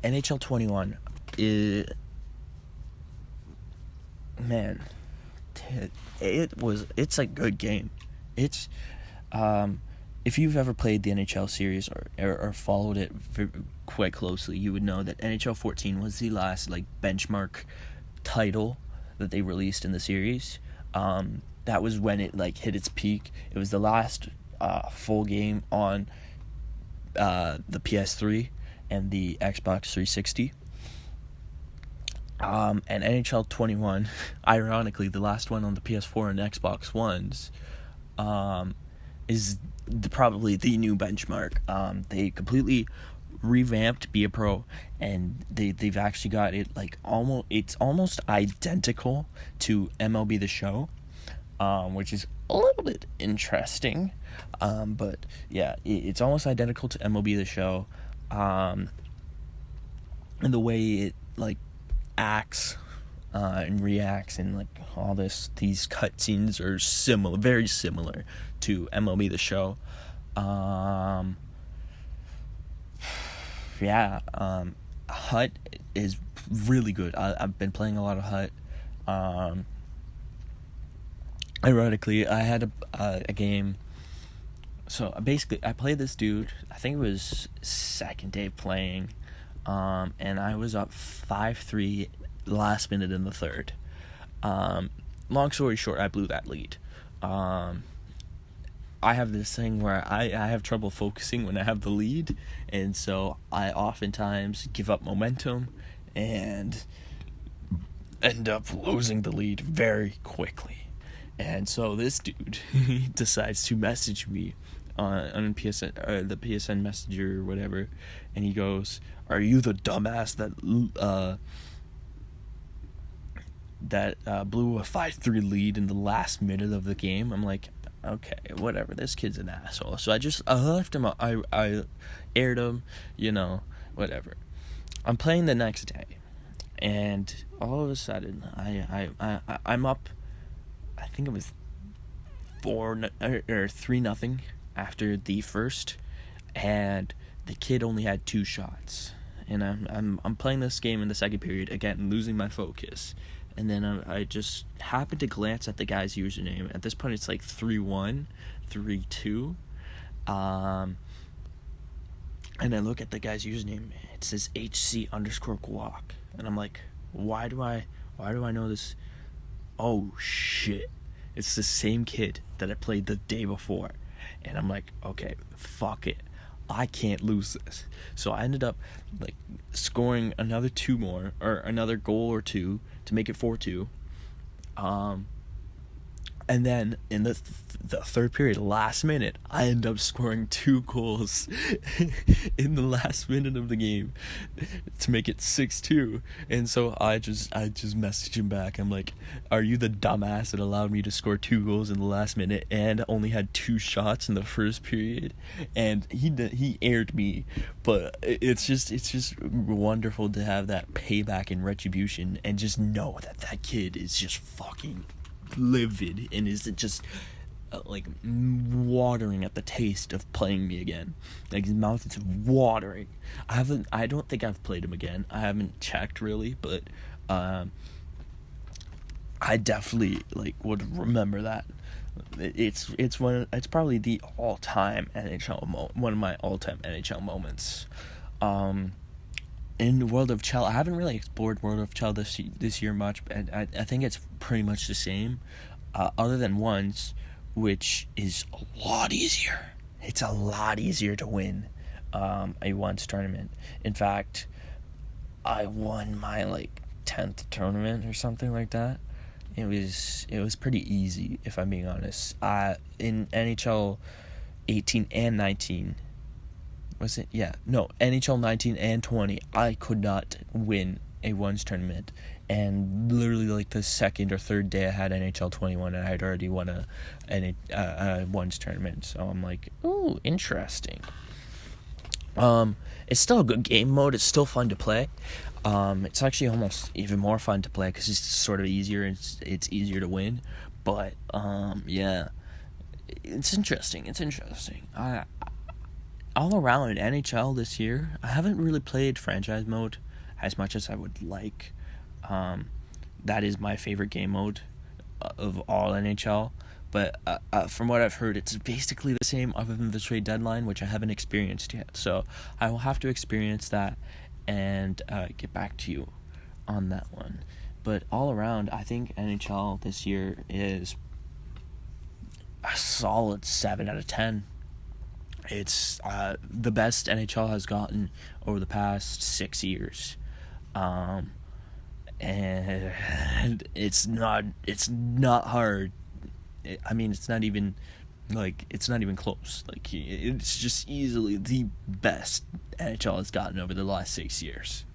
NHL 21 is, man, it's a good game. It's if you've ever played the NHL series or followed it quite closely, you would know that NHL 14 was the last benchmark title that they released in the series. That was when it hit its peak. It was the last full game on the PS3 and the Xbox 360. And NHL 21, ironically, the last one on the PS4 and Xbox Ones, is probably the new benchmark. They completely revamped Be a Pro, and they've actually got it it's almost identical to MLB The Show, which is a little bit interesting. But yeah, it's almost identical to MLB The Show, and the way it acts and reacts and all these cutscenes are similar, very similar to MLB The Show. Hut is really good. I've been playing a lot of Hut. Ironically, I had a game. So basically, I played this dude. I think it was second day playing, and I was up 5-3 last minute in the third. Long story short, I blew that lead. I have this thing where I have trouble focusing when I have the lead, and so I oftentimes give up momentum and end up losing the lead very quickly. And so this dude he decides to message me on PSN, the PSN Messenger or whatever, and he goes, "Are you the dumbass that blew a 5-3 lead in the last minute of the game?" I'm like, okay, whatever, this kid's an asshole. So I left him up. I aired him, whatever. I'm playing the next day, and all of a sudden I'm up. I think it was 3-0 after the first, and the kid only had 2 shots. And I'm playing this game in the second period again, losing my focus. And then I just happened to glance at the guy's username. At this point, it's 3-1, 3-2. And I look at the guy's username. It says HC_guac. And I'm like, why do I know this? Oh, shit. It's the same kid that I played the day before. And I'm like, okay, fuck it. I can't lose this. So I ended up scoring another 2 more, or another goal or 2 to make it 4-2. And then in the third period, last minute, I end up scoring 2 goals in the last minute of the game to make it 6-2. And so I just messaged him back. I'm like, "Are you the dumbass that allowed me to score 2 goals in the last minute and only had 2 shots in the first period?" And he aired me, but it's just wonderful to have that payback and retribution, and just know that kid is just fucking livid and is just watering at the taste of playing me again. His mouth is watering. I don't think I've played him again. I haven't checked really, but I definitely would remember that. It's probably the all-time one of my all-time NHL moments. In World of Chell, I haven't really explored World of Chell this year much, but I think it's pretty much the same, other than ones, which is a lot easier. It's a lot easier to win a ones tournament. In fact, I won my 10th tournament or something like that. It was pretty easy, if I'm being honest. In NHL 18 and 19. Was it? Yeah. No, NHL 19 and 20, I could not win a ones tournament. And literally the second or third day I had NHL 21, and I had already won a ones tournament. So I'm like, ooh, interesting. It's still a good game mode. It's still fun to play. It's actually almost even more fun to play because it's sort of easier. It's easier to win. But yeah, it's interesting. all around NHL this year, I haven't really played franchise mode as much as I would like. That is my favorite game mode of all NHL. But from what I've heard, it's basically the same other than the trade deadline, which I haven't experienced yet. So I will have to experience that and get back to you on that one. But all around, I think NHL this year is a solid 7 out of 10. It's the best NHL has gotten over the past 6 years. And it's not hard. It's not even close. Like, it's just easily the best NHL has gotten over the last 6 years.